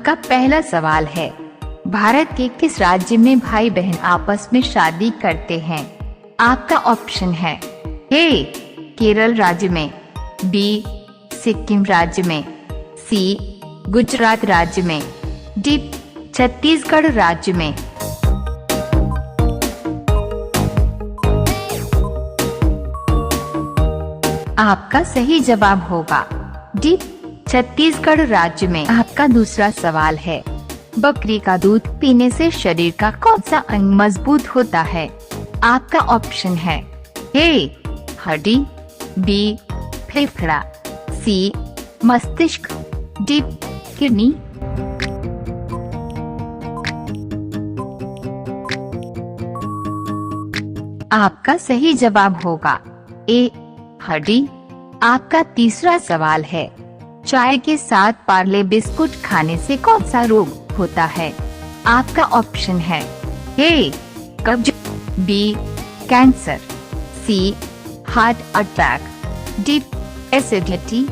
आपका पहला सवाल है, भारत के किस राज्य में भाई बहन आपस में शादी करते हैं? आपका ऑप्शन है ए केरल राज्य में, बी सिक्किम राज्य में, सी गुजरात राज्य में, डी छत्तीसगढ़ राज्य में। आपका सही जवाब होगा डी छत्तीसगढ़ राज्य में। आपका दूसरा सवाल है, बकरी का दूध पीने से शरीर का कौन सा अंग मजबूत होता है? आपका ऑप्शन है ए हड्डी, बी फेफड़ा, सी मस्तिष्क, डी किडनी। आपका सही जवाब होगा ए हड्डी। आपका तीसरा सवाल है, चाय के साथ पार्ले बिस्कुट खाने से कौन सा रोग होता है? आपका ऑप्शन है ए कब्ज, बी कैंसर, सी हार्ट अटैक, डी एसिडिटी।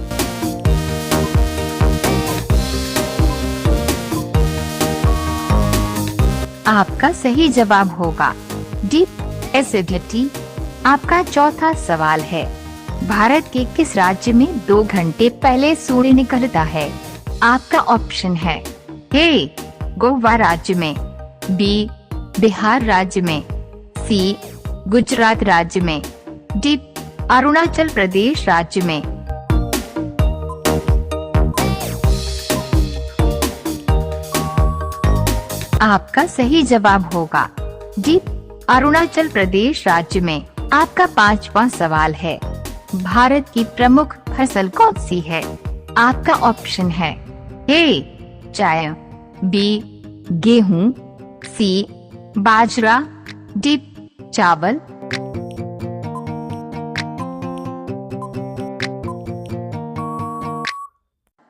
आपका सही जवाब होगा डी एसिडिटी। आपका चौथा सवाल है, भारत के किस राज्य में 2 घंटे पहले सूर्य निकलता है? आपका ऑप्शन है ए गोवा राज्य में, बी बिहार राज्य में, सी गुजरात राज्य में, डी अरुणाचल प्रदेश राज्य में। आपका सही जवाब होगा डी अरुणाचल प्रदेश राज्य में। आपका पांचवा सवाल है, भारत की प्रमुख फसल कौन सी है? आपका ऑप्शन है ए चाय, बी गेहूं, सी बाजरा, डी चावल।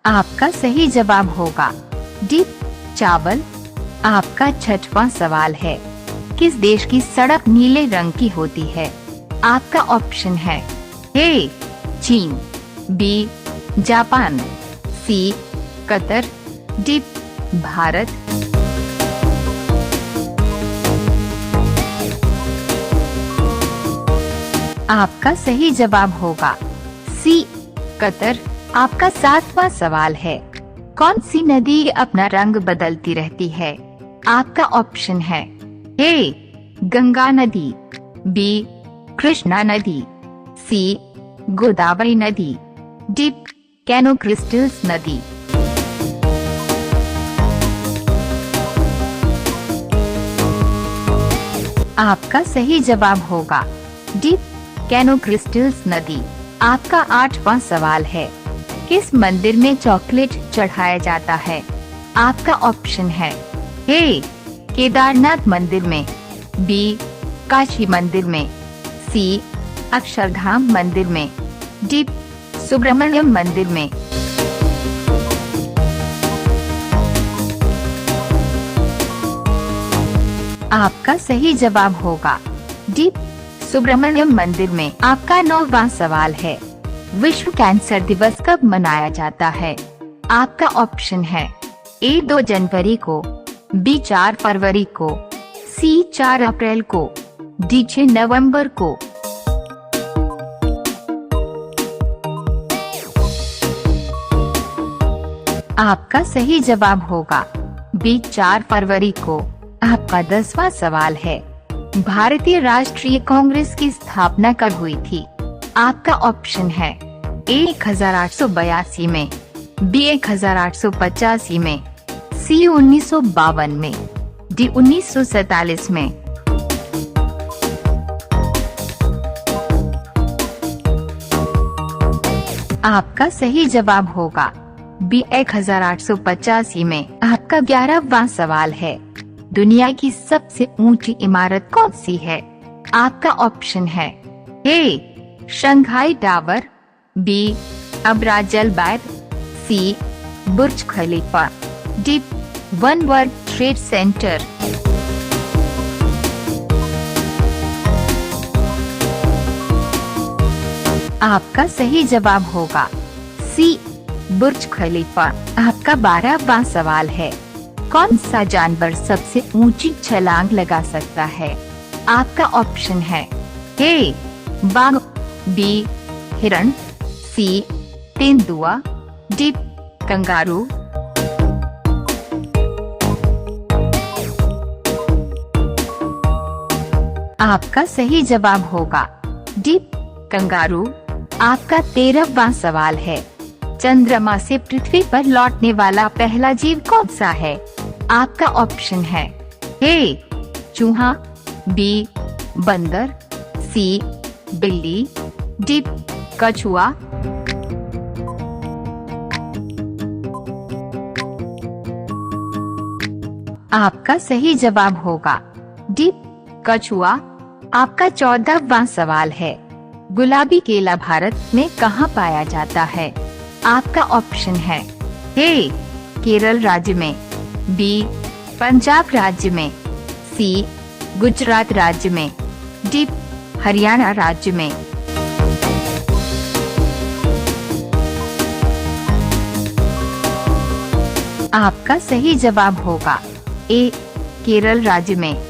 आपका सही जवाब होगा डी चावल। आपका छठवां सवाल है, किस देश की सड़क नीले रंग की होती है? आपका ऑप्शन है ए चीन, बी जापान, सी कतर, डी भारत। आपका सही जवाब होगा सी कतर। आपका सातवां सवाल है, कौन सी नदी अपना रंग बदलती रहती है? आपका ऑप्शन है ए गंगा नदी, बी कृष्णा नदी, सी गोदावरी नदी, डी कैनो क्रिस्टल्स नदी। आपका सही जवाब होगा डी कैनो क्रिस्टल्स नदी। आपका आठवां सवाल है, किस मंदिर में चॉकलेट चढ़ाया जाता है? आपका ऑप्शन है ए केदारनाथ मंदिर में, बी काशी मंदिर में, सी अक्षरधाम मंदिर में, डी सुब्रमण्यम मंदिर में। आपका सही जवाब होगा डी सुब्रमण्यम मंदिर में। आपका 9वां सवाल है, विश्व कैंसर दिवस कब मनाया जाता है? आपका ऑप्शन है ए 2 जनवरी को, बी 4 फरवरी को, सी 4 अप्रैल को, डी 6 नवंबर को। आपका सही जवाब होगा बी 4 फरवरी को। आपका 10वां सवाल है, भारतीय राष्ट्रीय कांग्रेस की स्थापना कब हुई थी? आपका ऑप्शन है ए 1882 में, बी 1885 में, सी 1952 में, डी 1947 में। आपका सही जवाब होगा बी 1885 में। आपका 11वां सवाल है, दुनिया की सबसे ऊंची इमारत कौन सी है? आपका ऑप्शन है A Shanghai Tower, B Abraj Al Bait, C Burj Khalifa, D One World Trade Center. आपका सही जवाब होगा सी बुर्ज खलीफा। आपका 12वां सवाल है, कौन सा जानवर सबसे ऊंची छलांग लगा सकता है? आपका ऑप्शन है ए बाघ, बी हिरण, सी तेंदुआ, डी कंगारू। आपका सही जवाब होगा डी कंगारू। आपका 13वां सवाल है, चंद्रमा से पृथ्वी पर लौटने वाला पहला जीव कौन सा है? आपका ऑप्शन है ए चूहा, बी बंदर, सी बिल्ली, डी कछुआ। आपका सही जवाब होगा डी कछुआ। आपका 14वां सवाल है, गुलाबी केला भारत में कहाँ पाया जाता है? आपका ऑप्शन है ए केरल राज्य में, बी पंजाब राज्य में, सी गुजरात राज्य में, डी हरियाणा राज्य में। आपका सही जवाब होगा ए केरल राज्य में।